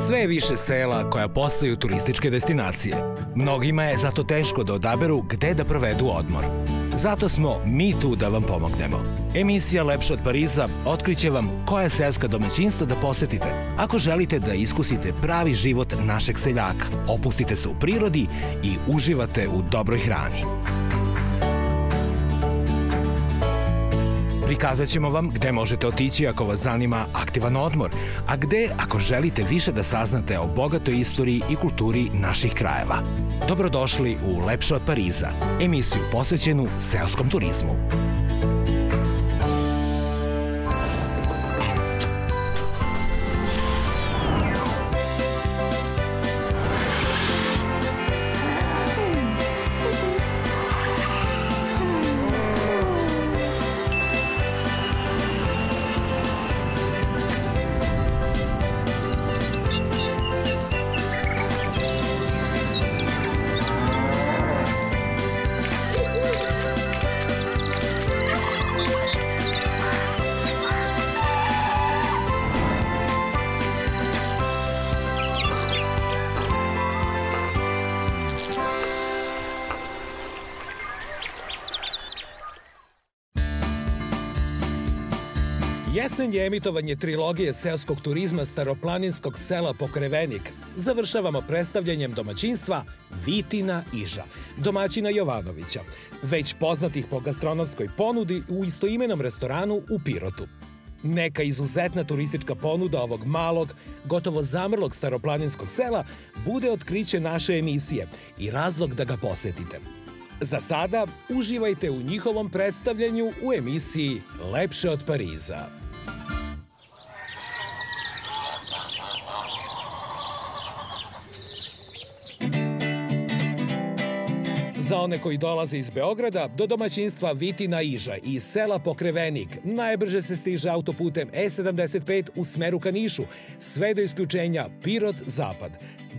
Sve je više sela koja postaju turističke destinacije. Mnogima je zato teško da odaberu gde da provedu odmor. Zato smo mi tu da vam pomognemo. Emisija Lepše od Pariza otkriće vam koja seoska domaćinstva da posetite. Ako želite da iskusite pravi život našeg seljaka, opustite se u prirodi i uživate u dobroj hrani. Prikazat ćemo vam gde možete otići ako vas zanima aktivan odmor, a gde ako želite više da saznate o bogatoj istoriji i kulturi naših krajeva. Dobrodošli u Lepše od Pariza, emisiju posvećenu seoskom turizmu. Jesen je emitovanje trilogije seoskog turizma staroplaninskog sela Pokrevenik. Završavamo predstavljanjem domaćinstva Vitina Iža, domaćina Jovanovića, već poznatih po gastronomskoj ponudi u istoimenom restoranu u Pirotu. Neka izuzetna turistička ponuda ovog malog, gotovo zamrlog staroplaninskog sela bude otkriće naše emisije i razlog da ga posetite. Za sada uživajte u njihovom predstavljanju u emisiji Lepše od Pariza. Za one koji dolaze iz Beograda, do domaćinstva Vitina Iža iz sela Pokrevenik najbrže se stiže autoputem E75 u smeru ka Nišu, sve do isključenja Pirot-Zapad.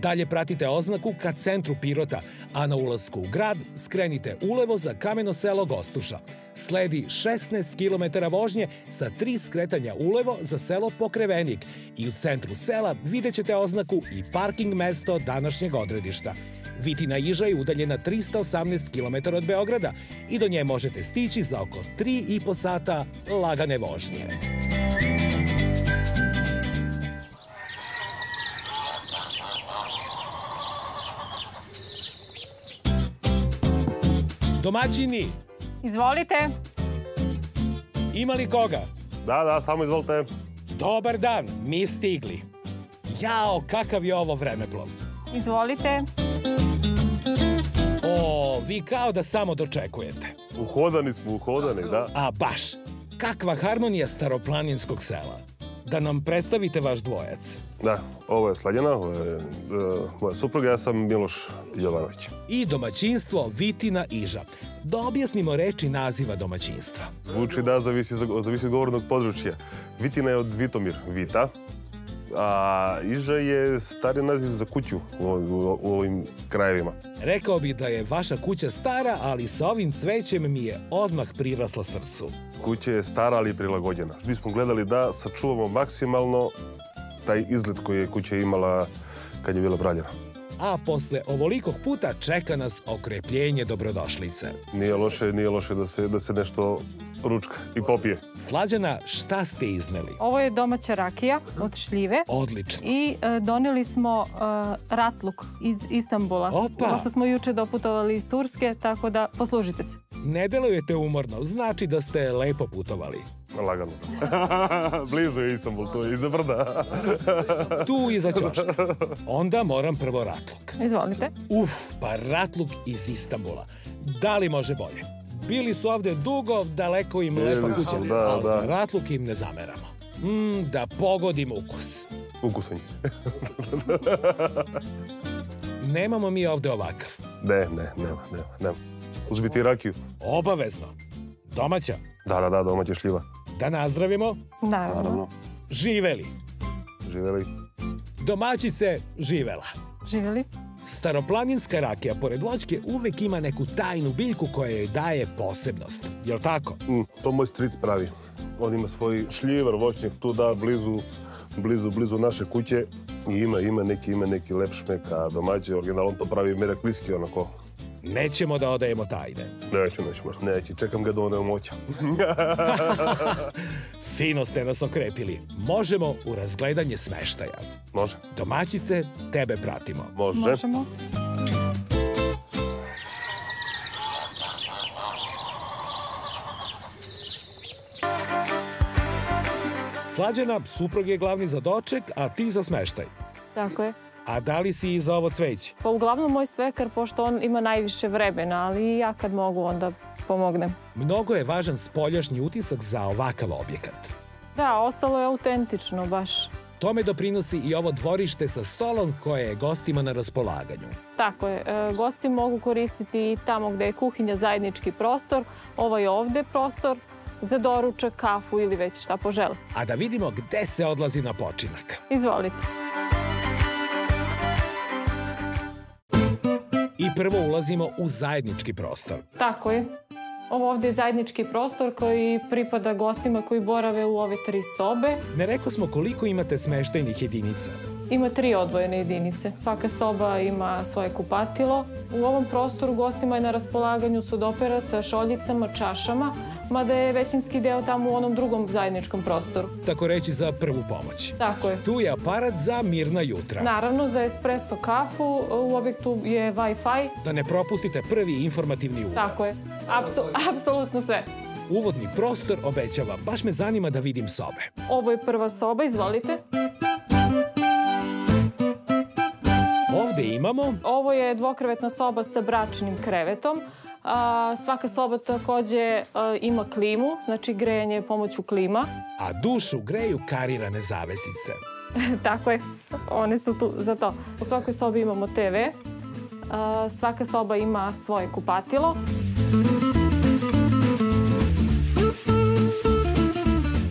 Dalje pratite oznaku ka centru Pirota, a na ulasku u grad skrenite ulevo za kameno selo Gostuša. Sledi 16 km vožnje sa 3 skretanja ulevo za selo Pokrevenik i u centru sela vidjet ćete oznaku i parking mesto današnjeg odredišta. Vitina Iža je udaljena 318 km od Beograda i do nje možete stići za oko 3,5 sata lagane vožnje. Domaćini! Izvolite. Ima li koga? Da, samo izvolite. Dobar dan, mi stigli. Jao, kakav je ovo vremeplov. Izvolite. O, vi kao da samo dočekujete. Uhodani smo, da. A baš, kakva harmonija staroplaninskog sela. Da nam predstavite vaš dvojac. Da, ovo je Slađana, ovo je moja supruga, ja sam Miloš Jovanović. I domaćinstvo Vitina Iža. Da objasnimo reči naziva domaćinstva. Zvuči da zavisi od govornog područja. Vitina je od Vitomir, Vita, a Iža je stari naziv za kuću u ovim krajevima. Rekao bih da je vaša kuća stara, ali sa ovim cvećem mi je odmah prirasla srcu. Kuća je stara, ali prilagođena. Mi smo gledali da sačuvamo maksimalno taj izgled koji je kuća imala kad je bila pravljena. A posle ovolikog puta čeka nas okrepljenje dobrodošlice. Nije loše da se nešto ručka i popije. Slađana, šta ste izneli? Ovo je domaća rakija od šljive. Odlično. I doneli smo ratluk iz Istanbula. Opa! Pošto smo juče doputovali iz Turske, tako da poslužite se. Ne delujete umorno, znači da ste lepo putovali. Lagano. Blizu je Istanbul, to je iza brda. Tu iza ćoška. Onda moram prvo ratluk. Izvolite. Pa ratluk iz Istanbula. Da li može bolje? Bili su ovde dugo, daleko im lepa kuća, ali za ratluk im ne zameramo. Da pogodim ukus. Ukusan je. Nemamo mi ovde ovakav. nema. Uzbiti rakiju. Obavezno. Domaća. Da, domaća šljiva. Da nazdravimo. Naravno. Živeli. Živeli. Domaćice, živela. Živeli. Staroplaninska rakija, pored voćke, uvek ima neku tajnu biljku koja joj daje posebnost. Jel' tako? To moj stric pravi. On ima svoj šljivar, voćnjak tu da, blizu naše kuće. Ima neki lep šmek, a domaći original, on to pravi mirakliski onako. Nećemo da odajemo tajne. Neću, čekam ga da one umoća. Fino ste nas okrepili. Možemo u razgledanje smeštaja. Može. Domaćice, tebe pratimo. Možemo. Slađana, suprug je glavni za doček, a ti za smeštaj. Tako je. A da li si i za ovo cveće? Pa uglavnom moj svekar, pošto on ima najviše vremena, ali i ja kad mogu onda pomognem. Mnogo je važan spoljašnji utisak za ovakav objekat. Da, ostalo je autentično baš. Tome doprinosi i ovo dvorište sa stolom koje je gostima na raspolaganju. Tako je. Gosti mogu koristiti i tamo gde je kuhinja zajednički prostor. Ovo je ovde prostor za doručak, kafu ili već šta požele. A da vidimo gde se odlazi na počinak. Izvolite. I prvo ulazimo u zajednički prostor. Tako je. Ovo ovde je zajednički prostor koji pripada gostima koji borave u ove 3 sobe. Ne rekao smo koliko imate smeštajnih jedinica. Ima 3 odvojene jedinice. Svaka soba ima svoje kupatilo. U ovom prostoru gostima je na raspolaganju sudopera sa šoljicama, čašama, mada je većinski deo tamo u onom drugom zajedničkom prostoru. Tako reći za prvu pomoć. Tako je. Tu je aparat za mirna jutra. Naravno, za espresso kafu u objektu je Wi-Fi. Da ne propustite prvi informativni uvod. Tako je. Apsolutno sve. Uvodni prostor obećava. Baš me zanima da vidim sobe. Ovo je prva soba, izvolite. Ovde imamo... Ovo je dvokrevetna soba sa bračnim krevetom. Svaka soba takođe ima klimu, znači grejanje pomoću klima. A dušu greju karirane zavesice. Tako je, one su tu za to. U svakoj sobi imamo TV. Svaka soba ima svoje kupatilo.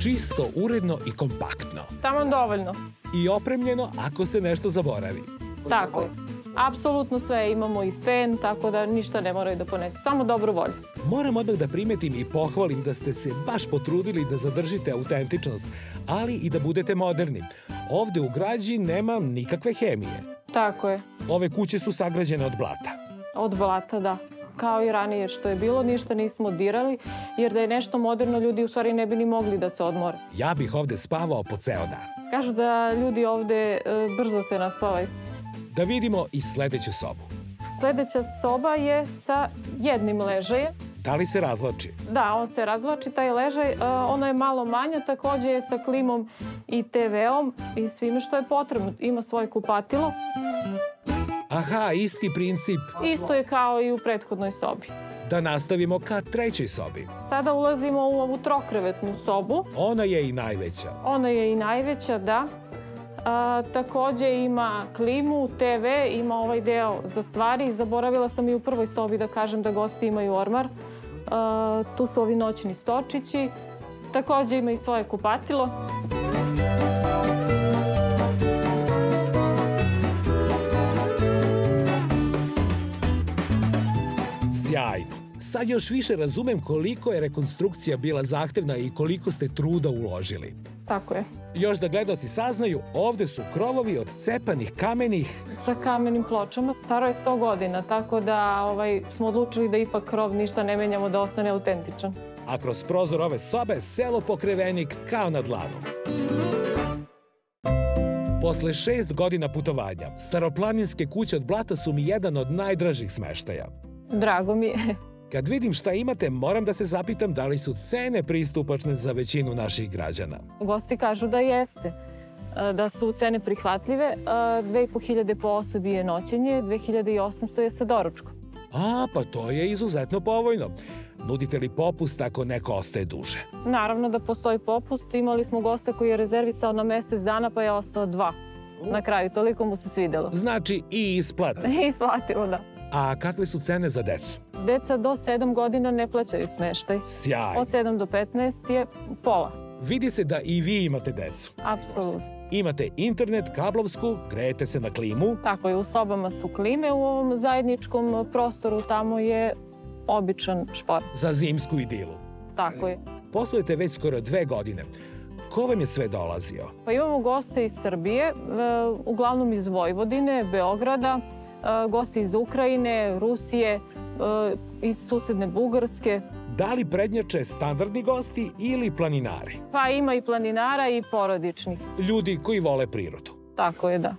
Čisto, uredno i kompaktno. Taman dovoljno. I opremljeno ako se nešto zaboravi. Tako je. Apsolutno sve, imamo i fen, tako da ništa ne moraju da ponesu, samo dobru volju. Moram odmah da primetim i pohvalim da ste se baš potrudili da zadržite autentičnost, ali i da budete moderni. Ovde u građi nema nikakve hemije. Tako je. Ove kuće su sagrađene od blata. Od blata, da. Kao i ranije što je bilo, ništa nismo dirali, jer da je nešto moderno, ljudi u stvari ne bi ni mogli da se odmore. Ja bih ovde spavao po ceo dan. Kažu da ljudi ovde brzo se naspavaju. Da vidimo i sledeću sobu. Sledeća soba je sa jednim ležajem. Da li se razvlači? Da, on se razvlači, taj ležaj. Ono je malo manja, takođe je sa klimom i TV-om i svime što je potrebno. Ima svoje kupatilo. Aha, isti princip. Isto je kao i u prethodnoj sobi. Da nastavimo ka trećoj sobi. Sada ulazimo u ovu trokrevetnu sobu. Ona je i najveća. Ona je i najveća, da. Takođe ima klimu, TV, ima ovaj deo za stvari. Zaboravila sam i u prvoj sobi da kažem da gosti imaju ormar. Tu su ovi noćni stočići. Takođe ima i svoje kupatilo. Sjajno. Sad još više razumem koliko je rekonstrukcija bila zahtevna i koliko ste truda uložili. Tako je. Još da gledaoci saznaju, ovde su krovovi od cepanih kamenih. Sa kamenim pločama. Staro je 100 godina, tako da smo odlučili da ipak krov ništa ne menjamo, da ostane autentičan. A kroz prozor ove sobe selo Pokrevenik kao na dlanu. Posle 6 godina putovanja, staroplaninske kuće od blata su mi jedan od najdražih smeštaja. Drago mi je. Kad vidim šta imate, moram da se zapitam da li su cene pristupačne za većinu naših građana. Gosti kažu da jeste, da su cene prihvatljive. 2.500 po osobi je noćenje, 2.800 je sa doručkom. Pa to je izuzetno povoljno. Nudite li popust ako neko ostaje duže? Naravno da postoji popust. Imali smo gosta koji je rezervisao na mesec dana pa je ostao 2. Na kraju, toliko mu se svidelo. Znači i isplata. Isplatilo, da. A kakve su cene za decu? Deca do 7 godina ne plaćaju smeštaj. Sjajno. Od 7 do 15 je pola. Vidi se da i vi imate decu. Apsolutno. Imate internet, kablovsku, grejete se na klimu. Tako je, u sobama su klime, u ovom zajedničkom prostoru tamo je običan šport. Za zimsku idilu. Tako je. Poslujete već skoro 2 godine. Ko vam je sve dolazio? Pa imamo goste iz Srbije, uglavnom iz Vojvodine, Beograda, gosti iz Ukrajine, Rusije, iz susedne Bugarske. Da li prednjače standardni gosti ili planinari? Pa ima i planinara i porodičnih. Ljudi koji vole prirodu. Tako je, da.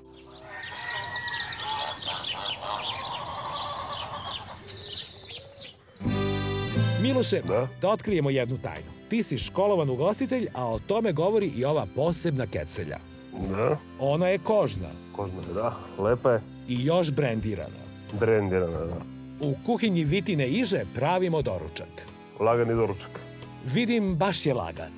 Miloše, da otkrijemo jednu tajnu. Ti si školovan ugostitelj, a o tome govori i ova posebna kecelja. Da. Ona je kožna. Kožna je, da. Lepa je. I još brendirana. Brendirana, da. U kuhinji Vitine Iže pravimo doručak. Lagani doručak. Vidim, baš je lagan.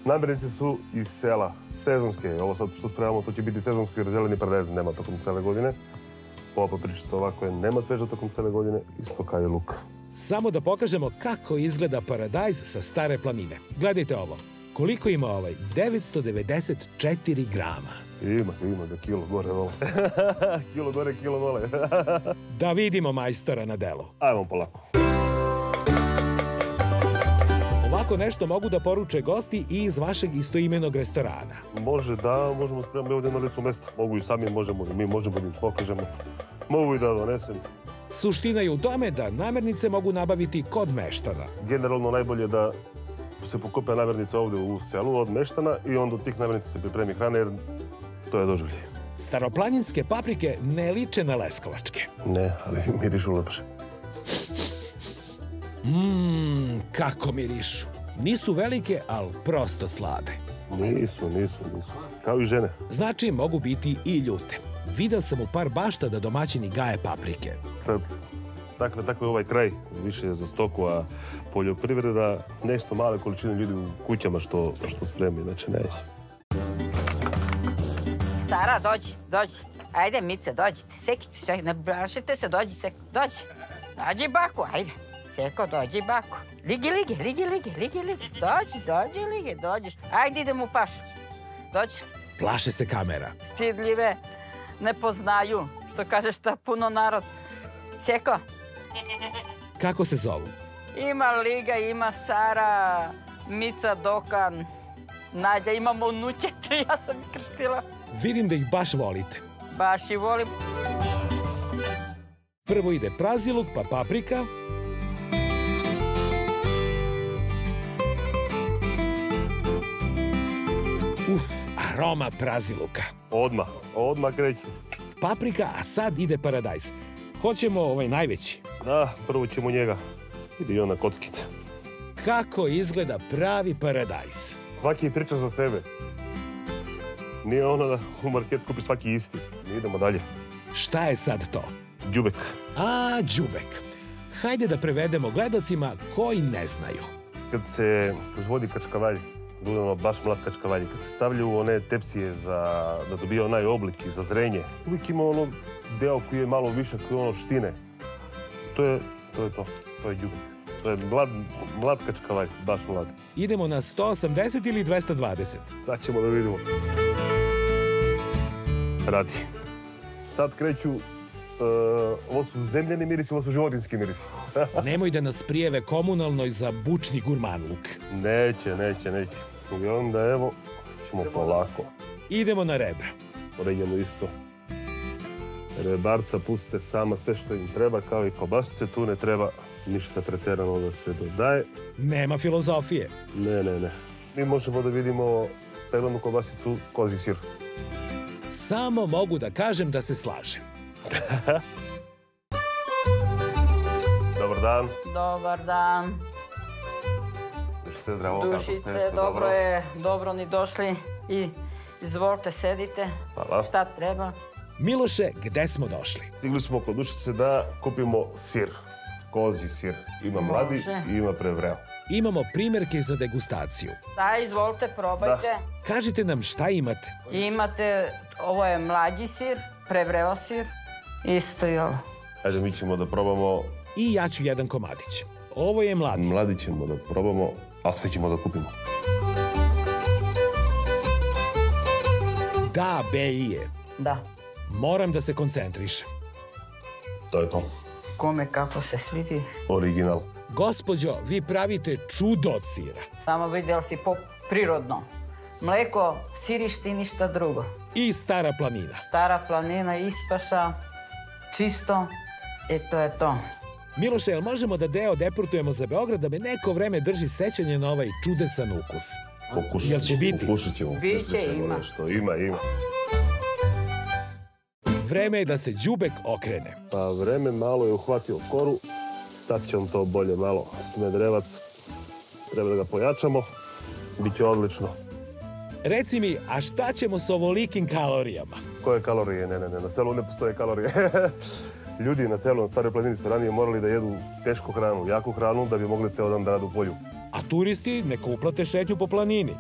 Namirnice su iz sela, sezonske. Ovo sad što spremamo, to će biti sezonski jer zeleni paradajz nema tokom cele godine. Ova papričica ovako je, nema sveža tokom cele godine, isto kao i luk. Samo da pokažemo kako izgleda paradajz sa Stare planine. Gledajte ovo. Koliko ima ovaj? 994 grama. Ima da kilo gore dole. Kilo gore, kilo dole. Da vidimo majstora na delu. Ajmo polako. Ovako nešto mogu da poruče gosti i iz vašeg istoimenog restorana. Može da, možemo spremati ovdje na licu mesta. Mogu i sami, možemo i mi možemo da im pokažemo. Mogu i da donesem. Suština je u tome da namirnice mogu nabaviti kod meštana. Generalno najbolje da se pokupe namirnice ovdje u selu od meštana i onda od tih namirnica se pripremi hrana jer to je doživlje. Staroplaninske paprike ne liče na leskovačke. Ne, ali mirišu lepše. Kako mirišu. Nisu velike, ali prosto slade. Nisu. Kao i žene. Znači, mogu biti i ljute. Video sam u par bašta da domaćini gaje paprike. Tako je ovaj kraj. Više je za stoku, a poljoprivreda nešto male količine ljudi u kućama što spremi, znači neće. Sara, dođi. Ajde, Mice, dođite. Sekite, ne brašite se, dođi. Dođi, baku, ajde. Seko, dođi, baku. Ligi. Dođiš. Ajde, idemo u pašu. Dođi. Plaše se kamera. Stidljive, ne poznaju. Što kažeš šta puno narod. Seko. Kako se zovu? Ima Liga, ima Sara, Mica, Dokan, Nadja, imamo unuče 3, ja sam ih krštila. Vidim da ih baš volite. Baš i volim. Prvo ide praziluk, pa paprika. Aroma praziluka. Odmah kreće. Paprika, a sad ide paradajz. Hoćemo ovaj najveći. Da, prvo ćemo njega. Ide i ona kockica. Kako izgleda pravi paradajz? Svaki priča za sebe. Nije ono da u market kupi svaki isti. Mi idemo dalje. Šta je sad to? Đubek. Đubek. Hajde da prevedemo gledalcima koji ne znaju. Kad se proizvodi kačkavalj, budemo baš mlad kačkavalj, kad se stavljaju one tepsije da dobije onaj oblik i za zrenje, uvijek ima ono deo koji je malo više, koji je ono štine. To je đubek. To je mlad kačkavalj, baš mlad. Idemo na 180 ili 220? Sad ćemo da vidimo. Radi. Sad kreću, ovo su zemljeni mirisi, ovo su životinjski mirisi. Nemoj da nas prijeve komunalnoj za bučni gurmanluk. Neće. I onda evo, ćemo polako. Idemo na rebra. Poredjemo isto. Rebarca pustite sama sve što im treba, kao i kobasice, tu ne treba ništa preterano da se dodaje. Nema filozofije. Ne. Mi možemo da vidimo peglanu kobasicu, kozji sir. Samo mogu da kažem da se slažem. Dobar dan. Dobar dan. Dušice, zdravo. Dušice, dobro je. Dobro ni došli. I izvolite, sedite. Hvala. Šta treba? Miloše, gde smo došli? Stigli smo kod Dušice da kupimo sir. Kozji sir. Ima mladi i ima prevreo. Imamo primjerke za degustaciju. Da, izvolite, probajte. Kažite nam šta imate. Imate, ovo je mlađi sir, prevreo sir, isto i ovo. Ajde, mi ćemo da probamo. I ja ću jedan komadić. Ovo je mladi. Mladi ćemo da probamo, a sve ćemo da kupimo. Da, Belije. Da. Moram da se koncentrišem. To je to. Kome kako se svidi. Original. Gospođo, vi pravite čudo od sira. Samo vidjeli si po prirodno. Mleko, sirište i ništa drugo. I Stara planina. Stara planina, ispaša, čisto, to je to. Miloše, jel možemo da deo deportujemo za Beograd da me neko vreme drži sećanje na ovaj čudesan ukus? Jel će biti? Pokušat ćemo. Biće, ima. Nešto. Ima. Vreme je da se đubek okrene. Pa vreme malo je uhvatio koru. Sad će on to bolje malo. Smedrevac. Treba da ga pojačamo. Biće odlično. Reci mi, a šta ćemo s ovolikim kalorijama? Koje kalorije? Ne. Na selu ne postoje kalorije. Ljudi na selu, na Staroj planini su ranije morali da jedu tešku hranu, jaku hranu, da bi mogli ceo dan da rade u polju. A turisti neka uplate šetnju po planini.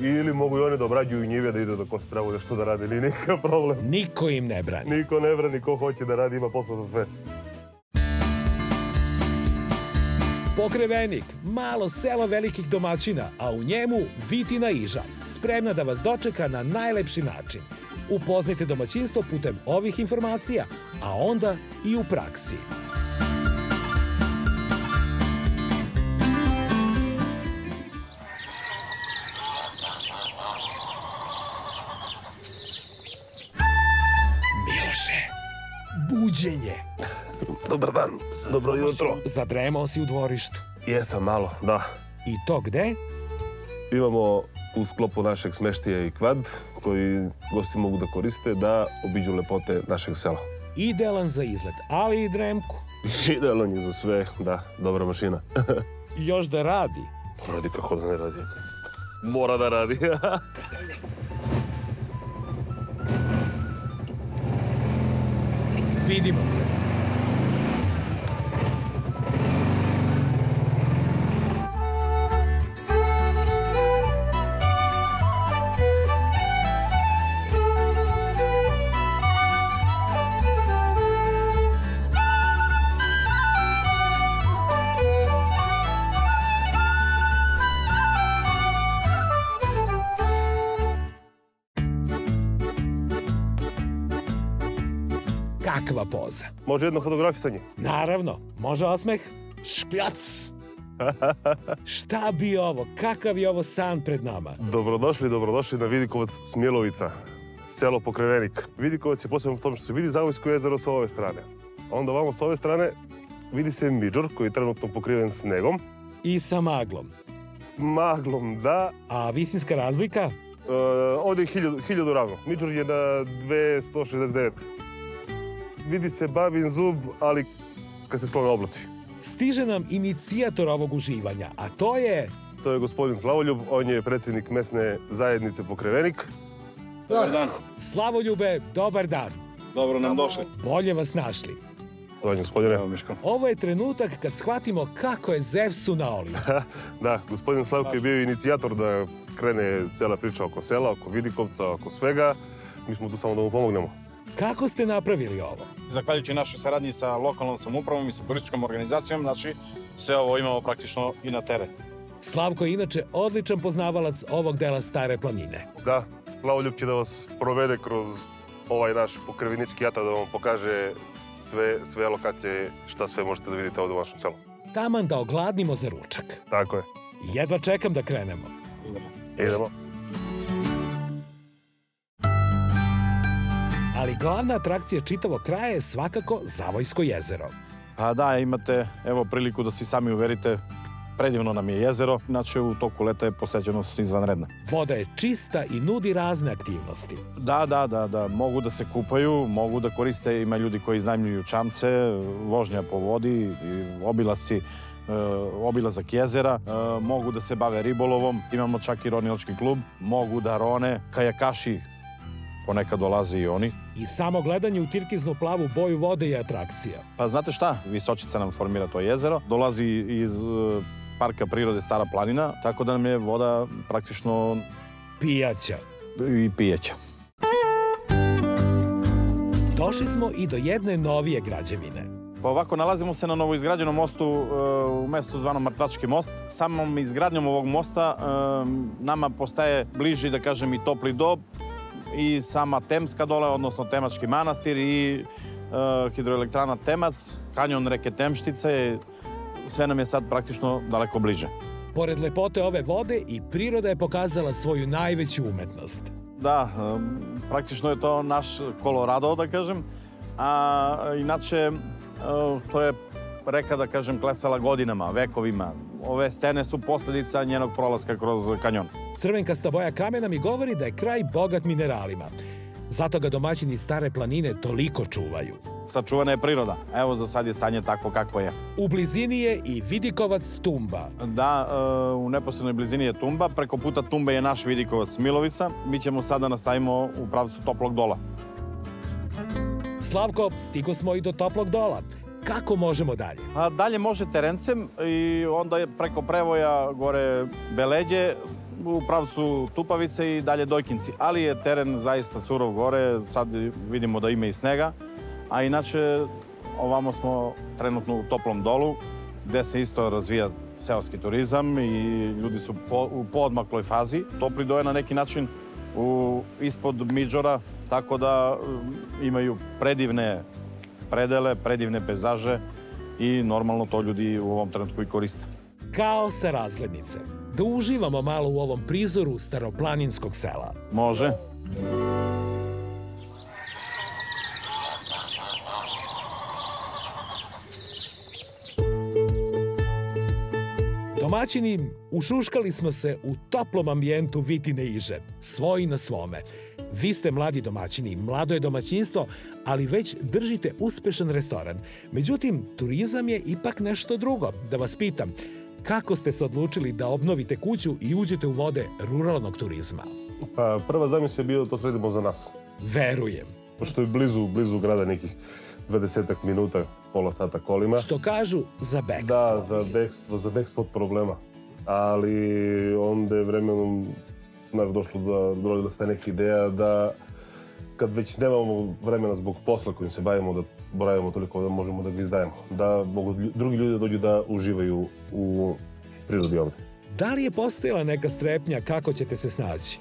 Ili mogu i oni da obrađuju njive, da idu da kosi travu, da što da rade, ili nikakav problem. Niko im ne brani. Niko ne brani, ko hoće da radi, ima posla za sve. Pokrevenik, malo selo velikih domaćina, a u njemu Vitina Iža, spremna da vas dočeka na najlepši način. Upoznajte domaćinstvo putem ovih informacija, a onda i u praksi. Miloše, buđenje. Dobar dan, dobro jutro. Zadremao si u dvorištu. Jesam malo, da. I to gde? Imamo u sklopu našeg smeštaja i kvad, koji gosti mogu da koriste da obiđu lepote našeg sela. Idealan za izlet, ali i dremku. Idealan je za sve, da, dobra mašina. Još da radi. Radi kako da ne radi. Mora da radi. Vidimo se. Kakva poza? Može jedno fotografisanje? Naravno, može osmeh? Škljac! Šta bi ovo? Kakav je ovo san pred nama? Dobrodošli na Vidikovac Smjelovica, selo Pokrevenik. Vidikovac je posebno u tom što se vidi Zavojsko jezero sa ove strane. Onda ovamo s ove strane vidi se Midžor koji je trenutno pokriven snegom. I sa maglom. Maglom, da. A visinska razlika? Ovdje je 1000 ravno. Midžor je na 269. Vidi se babin zub, ali kad se sklone oblaci. Stiže nam inicijator ovog uživanja, a to je... To je gospodin Slavoljub, on je predsjednik mesne zajednice Pokrevenik. Dobar dan. Slavoljube, dobar dan. Dobro nam došli. Bolje vas našli. Dobar gospodine. Evo, Miško. Ovo je trenutak kad shvatimo kako je Zevsu naolio. Da, gospodin Slavko je bio inicijator da krene cela priča oko sela, oko Vidikovca, oko svega. Mi smo tu samo da mu pomognemo. Kako ste napravili ovo? Zahvaljujući našoj saradnji sa lokalnom samoupravom i sa turističkom organizacijom, znači sve ovo imamo praktično i na teren. Slavko je inače odličan poznavalac ovog dela Stare planine. Da, Slavoljub će da vas provede kroz ovaj naš pokrevenički atar, da vam pokaže sve lokacije, šta sve možete da vidite ovdje u vašem selu. Taman da ogladnimo za ručak. Tako je. Jedva čekam da krenemo. Idemo. Ali glavna atrakcija čitavog kraja je svakako Zavojsko jezero. Pa da, imate evo priliku da si sami uverite, predivno nam je jezero, inače u toku leta je posećenost izvanredna. Voda je čista i nudi razne aktivnosti. Da, mogu da se kupaju, mogu da koriste, ima ljudi koji iznajmljuju čamce, vožnja po vodi, obilasci, obilazak jezera, mogu da se bave ribolovom, imamo čak i ronilački klub, mogu da rone, kajakaši, ponekad dolaze i oni. I samo gledanje u tirkiznu plavu boju vode je atrakcija. Pa znate šta, Visočica nam formira to jezero, dolazi iz Parka prirode Stara planina, tako da nam je voda praktično Pijaća. i pijeća. Došli smo i do jedne novije građevine. Pa ovako, nalazimo se na novoizgrađenom mostu u mestu zvanom Mrtvački most. Samom izgradnjom ovog mosta nama postaje bliži, da kažem, i topli dob i sama Temska dole, odnosno Temački manastir i hidroelektrana Temac, kanjon reke Temštice, sve nam je sad praktično daleko bliže. Pored lepote ove vode i priroda je pokazala svoju najveću umetnost. Da, praktično je to naš Colorado, da kažem. A inače, to je reka, da kažem, klesala godinama, vekovima. Ove stene su posljedica njenog prolaska kroz kanjon. Crvenkasta boja kamena mi govori da je kraj bogat mineralima. Zato ga domaćini Stare planine toliko čuvaju. Sačuvana je priroda. Evo, za sad je stanje takvo kakvo je. U blizini je i vidikovac Tumba. Da, u neposrednoj blizini je Tumba. Preko puta Tumbe je naš vidikovac Milovica. Mi ćemo sada nastavimo u pravcu Toplog Dola. Slavko, stigo smo i do Toplog Dola. Kako možemo dalje? A dalje može terencem i onda je preko prevoja gore Beledje, u pravcu Tupavice i dalje Dojkinci. Ali je teren zaista surov gore, sad vidimo da ima i snega. A inače, ovamo smo trenutno u Toplom Dolu, gde se isto razvija seoski turizam i ljudi su u poodmakloj fazi. Topli Do je na neki način ispod Midžora, tako da imaju predivne predele, predivne pejzaže i normalno to ljudi u ovom trenutku i koriste. Kao sa razglednice. Da uživamo malo u ovom prizoru staroplaninskog sela. Može. Domaćini, ušuškali smo se u toplom ambijentu Vitine Iže, svoji na svome. Vi ste mladi domaćini, mlado je domaćinstvo, ali već držite uspešan restoran. Međutim, turizam je ipak nešto drugo. Da vas pitam, kako ste se odlučili da obnovite kuću i uđete u vode ruralnog turizma? Pa, prva zamisla je bio da to sredimo za nas. Verujem. Pošto je blizu grada nekih 20 minuta, pola sata kolima. Što kažu, za bekstvo. Da, za bekstvo od problema. Ali onda je vremenom došla se neka ideja da kad već nemamo vremena zbog posla kojim se bavimo, da boravimo toliko da možemo da ga izdajemo. Da mogu drugi ljudi da dođu da uživaju u prirodi ovde. Da li je postojala neka strepnja kako ćete se snaći?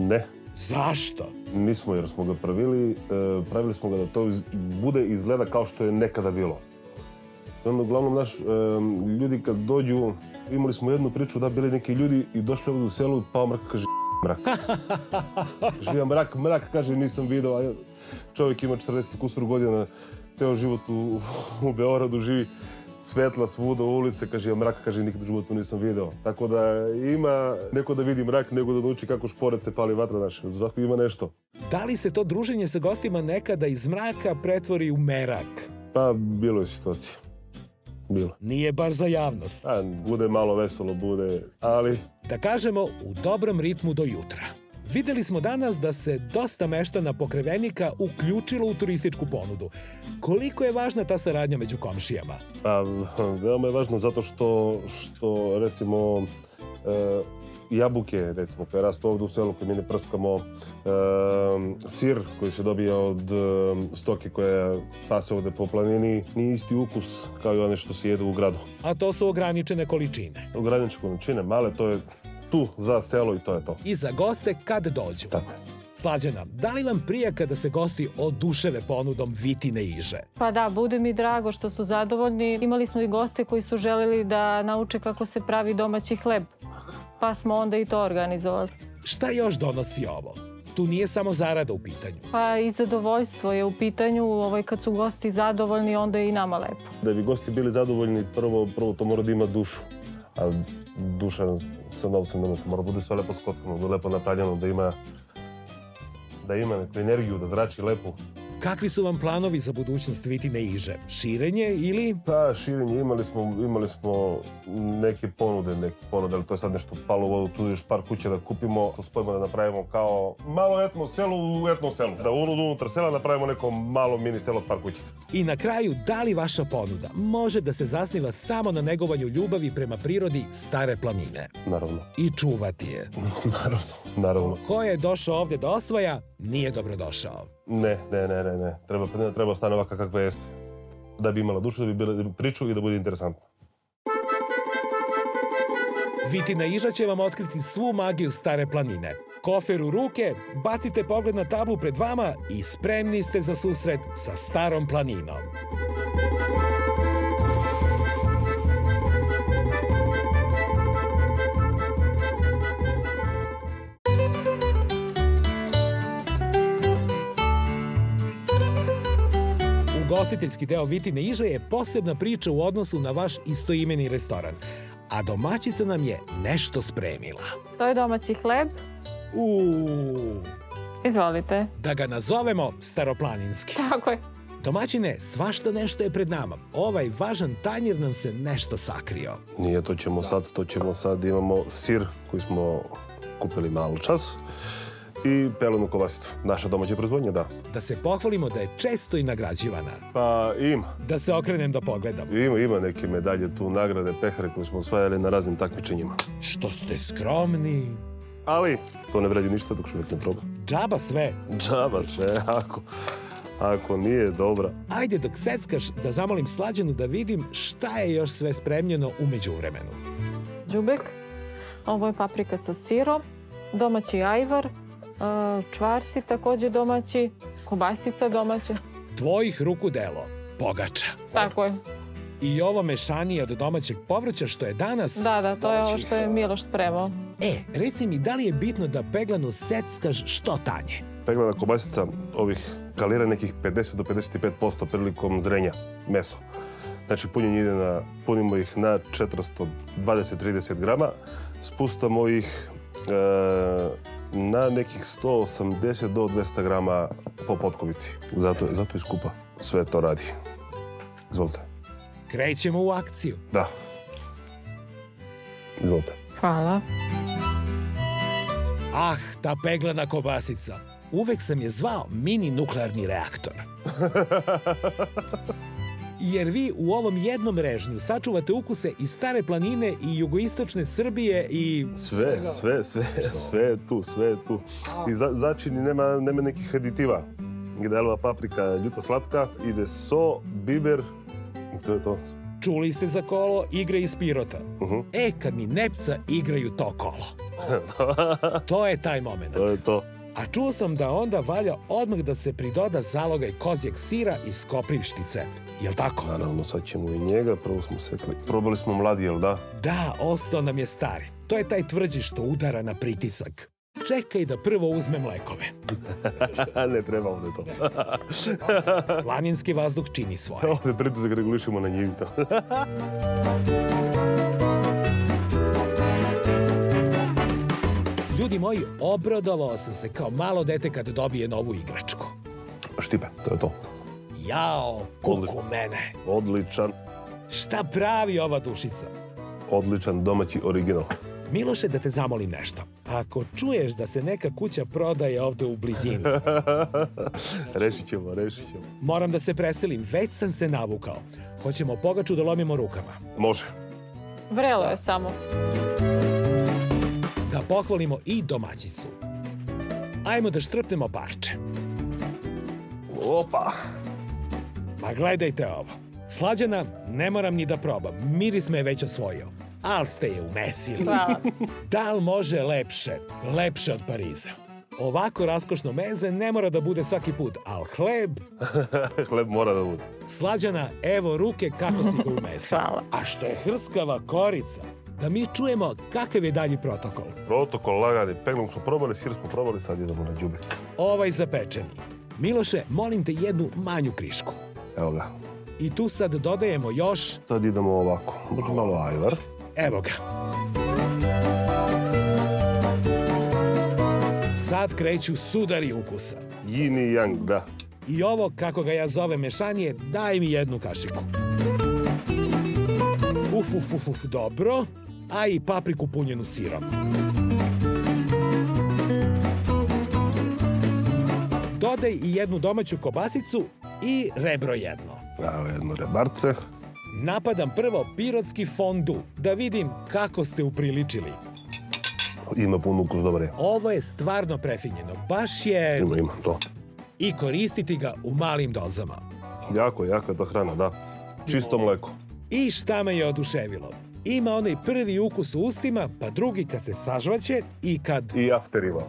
Ne. Zašto? Nismo, jer smo ga pravili smo ga da to bude izgleda kao što je nekada bilo. I onda uglavnom ljudi kad dođu, imali smo jednu priču da bili neki ljudi i došli ovdje u selu, pao mrak, kaže mrak. Živa mrak, kaže nisam video, a čovjek ima 40 kusur godina, ceo život u Beogradu živi, svetla svuda u ulice, kaže mrak, kaže nikad u životu nisam video. Tako da ima neko da vidi mrak, nego da nauči kako šporet se pali vatra naša. Svako ima nešto. Da li se to druženje sa gostima nekada iz mraka pretvori u merak? Pa, bilo je situacija. Bilo. Nije baš za javnost. Bude malo veselo, bude, ali... Da kažemo, u dobrom ritmu do jutra. Videli smo danas da se dosta meštana Pokrevenika uključilo u turističku ponudu. Koliko je važna ta saradnja među komšijama? Pa, veoma je važno zato što recimo, jabuke, recimo, koje rastu ovdje u selu, koje mi ne prskamo, sir koji se dobija od stoke koja pase ovdje po planini, nije isti ukus kao i one što se jedu u gradu. A to su ograničene količine? Ograničene količine, male, to je tu za selo i to je to. I za goste kad dođu? Tako je. Slađana, da li vam prija kada se gosti oduševe ponudom Vitine Iže? Pa da, bude mi drago što su zadovoljni. Imali smo i goste koji su želeli da nauče kako se pravi domaći hleb. Pa smo onda i to organizovali. Šta još donosi ovo? Tu nije samo zarada u pitanju. Pa i zadovoljstvo je u pitanju. Kad su gosti zadovoljni, onda je i nama lepo. Da bi gosti bili zadovoljni, prvo to mora da ima dušu. A duša sa novcem mora bude sve lepo skockano, lepo napravljeno, da ima neku energiju, da zrači lepo. Kakvi su vam planovi za budućnost Vitine Iže? Širenje ili... Pa, širenje. Imali smo neke ponude, ali to je sad nešto palo u vodu, tu još par kuća da kupimo, to spojimo da napravimo kao malo etno selo u etno selu. Da unutar sela napravimo neko malo mini selo, par kućica. I na kraju, da li vaša ponuda može da se zasniva samo na negovanju ljubavi prema prirodi Stare planine? Naravno. I čuvati je? Naravno. Ko je došao ovdje da osvaja, nije dobrodošao. Ne. Treba ostane ovakva kakva jeste. Da bi imala dušu, da bi bila priču i da bude interesantna. Vitina Iža će vam otkriti svu magiju Stare planine. Kofer u ruke, bacite pogled na tablu pred vama i spremni ste za susret sa Starom planinom. Ugostiteljski deo Vitine Iže je posebna priča u odnosu na vaš istoimeni restoran. A domaćica nam je nešto spremila. To je domaći hleb. Izvolite. Da ga nazovemo staroplaninski. Tako je. Domaćine, svašta nešto je pred nama. Ovaj važan tanjir nam se nešto sakrio. Nije, to ćemo sad. Imamo sir koji smo kupili malo čas i pelenu kobasicu. Naša domaća proizvodnja, da. Da se pohvalimo da je često i nagrađivana. Pa ima. Da se okrenem da pogledam. Ima neke medalje tu, nagrade, pehare koje smo osvajali na raznim takmičenjima. Što ste skromni. Ali to ne vredi ništa dok čovjek ne proba. Džaba sve. Džaba sve, ako nije dobra. Ajde dok seckaš da zamolim Slađanu da vidim šta je još sve spremljeno u međuvremenu. Đubek. Ovo je paprika sa sirom. Domaći ajvar. Čvarci takođe domaći. Kobasica domaća. Tvojih ruku delo. Pogača. Tako je. I ovo mešanije od domaćeg povrća što je danas... Da, to je ovo što je Miloš spremao. Reci mi, da li je bitno da peglanu seckaš što tanje? Peglana kobasica ovih kalira nekih 50 do 55% prilikom zrenja meso. Znači, punimo ih na 420-30 grama, spustamo ih na nekih 180 do 200 grama po potkovici. Zato i skupa sve to radi. Izvolite. Krećemo u akciju. Da. Izvolite. Hvala. Ah, ta peglana kobasica. Uvek sam je zvao mini nuklearni reaktor. Jer vi u ovom jednom režnju sačuvate ukuse iz Stare planine i jugoistočne Srbije i... Sve je tu. I začini nema nekih aditiva. Gdelova paprika ljuto slatka, ide so, biber i to je to. Čuli ste za kolo igre iz Pirota. Kad mi Nepca igraju to kolo. To je taj moment. To je to. A čuo sam da onda valja odmah da se pridoda zalogaj kozjeg sira iz Koprivštice. Jel' tako? Naravno, sad ćemo i njega. Prvo smo sekli. Probali smo mladi, jel da? Da, ostao nam je stari. To je taj tvrđi što udara na pritisak. Čekaj da prvo uzmem lekove. Ne treba ovde to. Planinski vazduh čini svoje. Ovde pritisak regulišemo na njivi to. Ljudi moji, obradovao sam se kao malo dete kad dobije novu igračku. Štipe, to je to. Jao, kuku mene. Odličan. Šta pravi ova dušica? Odličan domaći original. Miloše, da te zamolim nešto. Ako čuješ da se neka kuća prodaje ovde u blizini... Rešit ćemo. Moram da se preselim, već sam se navukao. Hoćemo pogaču da lomimo rukama. Može. Vrelo je samo. Da pohvalimo i domaćicu. Ajmo da štrpnemo parče. Opa! Ma gledajte ovo. Slađana, ne moram ni da probam. Miris me je već osvojio. Al ste je umesili. Hvala. Da li može lepše od Pariza? Ovako raskošno meze ne mora da bude svaki put, al hleb... Hleb mora da bude. Slađana, evo ruke kako si ga umesio. Hvala. A što je hrskava korica, da mi čujemo kakav je dalji protokol. Protokol lagani. Peglom smo probali, sir smo probali, sad idemo na đubre. Ovaj zapečeni. Miloše, molim te jednu manju krišku. Evo ga. I tu sad dodajemo još... Sad idemo ovako. Može malo ajvar. Evo ga. Sad kreću sudari ukusa. Yin i yang, da. I ovo, kako ga ja zovem mešanje, daj mi jednu kašiku. Uf, dobro. A i papriku punjenu sirom. Dodaj i jednu domaću kobasicu i rebro jedno. Evo jedno rebarce. Napadam prvo pirotski fondu, da vidim kako ste upriličili. Ima pun ukus, dobar je. Ovo je stvarno prefinjeno, baš je... Ima, to. I koristiti ga u malim dozama. Jako je ta hrana, da. Čisto mleko. I šta me je oduševilo? Ima onaj prvi ukus u ustima, pa drugi kad se sažvaće i kad... I after ima.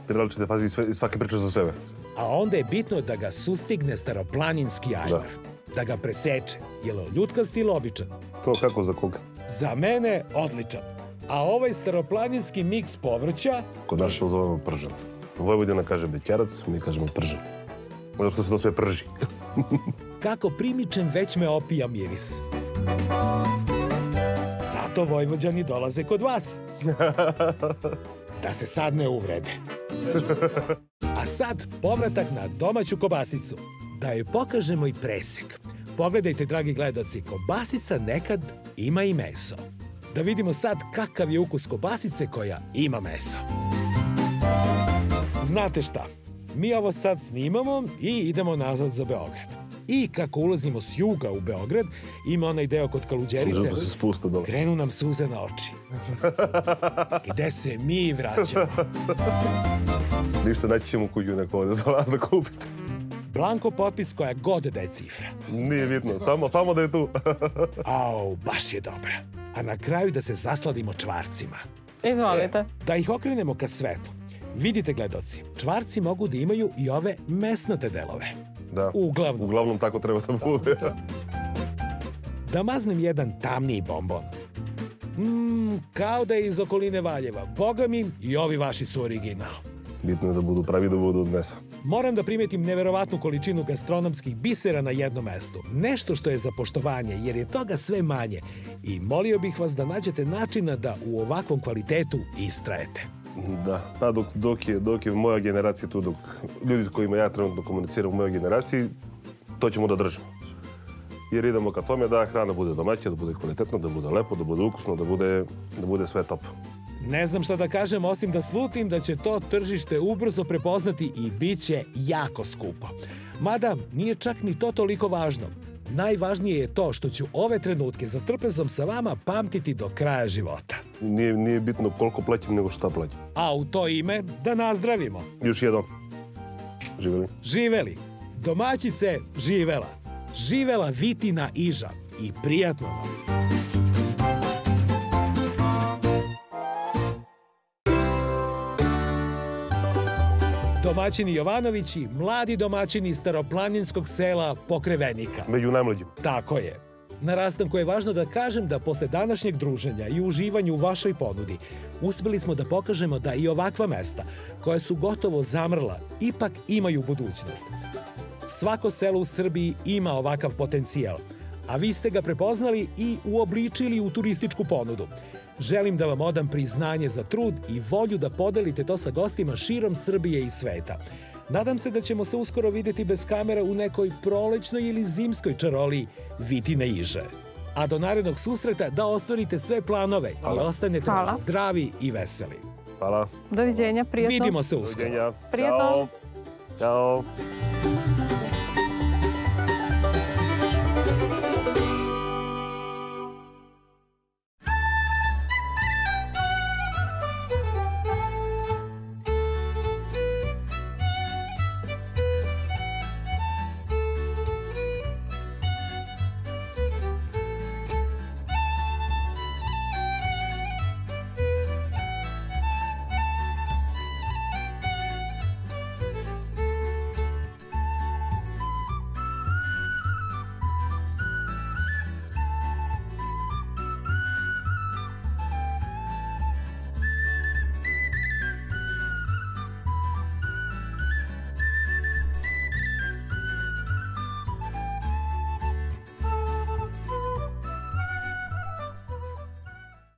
Trebali ćete paziti svaki priča za sebe. A onda je bitno da ga sustigne staroplaninski ajvar. Da ga preseče. Je li ljutkast ili običan? To kako za koga? Za mene odličan. A ovaj staroplaninski miks povrća... Kod nas to zovemo pržen. Vojvodina kaže bećarac, mi kažemo pržen. Zato što se to sve prži. Kako primičem, već me opija miris. Zato Vojvođani dolaze kod vas. Da se sad ne uvrede. A sad povratak na domaću kobasicu. Da joj pokažemo i presek. Pogledajte, dragi gledaoci, kobasica nekad ima i meso. Da vidimo sad kakav je ukus kobasice koja ima meso. Znate šta? Mi ovo sad snimamo i idemo nazad za Beograd. I kako ulazimo s juga u Beograd, ima onaj deo kod Kaluđerice, krenu nam suze na oči. Gde se mi vraćamo? Ništa, naći ćemo kuću neko ovde za vas da kupite. Blanko potpis koja god da je cifra. Nije bitno, samo da je tu. Au, baš je dobra. A na kraju da se zasladimo čvarcima. Izvolite. Da ih okrenemo ka svetlu. Vidite, gledoci, čvarci mogu da imaju i ove mesnate delove. Da, Uglavnom. uglavnom tako treba da bude. Da maznem jedan tamniji bombon. Kao da je iz okoline Valjeva. Boga mi, i ovi vaši su original. Bitno je da budu pravi, da budu od mesa. Moram da primetim neverovatnu količinu gastronomskih bisera na jednom mestu. Nešto što je za poštovanje, jer je toga sve manje. I molio bih vas da nađete načina da u ovakvom kvalitetu istrajete. Da, dok je moja generacija tu, dok ljudi s kojima ja trenutno komuniciram u mojoj generaciji, to ćemo da držimo. Jer idemo ka tome da hrana bude domaća, da bude kvalitetna, da bude lepo, da bude ukusno, da bude sve top. Ne znam šta da kažem, osim da slutim da će to tržište ubrzo prepoznati i bit će jako skupo. Mada, nije čak ni to toliko važno. Najvažnije je to što ću ove trenutke za trpezom sa vama pamtiti do kraja života. Nije bitno koliko plaćam, nego šta plaćam. A u to ime da nazdravimo. Još jednom. Živeli. Živeli. Domaćice, živela. Živela Vitina Iža. I prijatno vam. Domaćini Jovanovići, mladi domaćini staroplaninskog sela Pokrevenika. Među najmlađim. Tako je. Na rastanku je važno da kažem da posle današnjeg druženja i uživanju u vašoj ponudi uspeli smo da pokažemo da i ovakva mesta, koja su gotovo zamrla, ipak imaju budućnost. Svako selo u Srbiji ima ovakav potencijal, a vi ste ga prepoznali i uobličili u turističku ponudu. Želim da vam odam priznanje za trud i volju da podelite to sa gostima širom Srbije i sveta. Nadam se da ćemo se uskoro videti bez kamera u nekoj prolećnoj ili zimskoj čaroliji Vitine Iže. A do narednog susreta da ostvarite sve planove i ostanete zdravi i veseli. Hvala. Doviđenja, prijatno. Vidimo se uskoro. Doviđenja. Prijatno. Ćao. Ćao.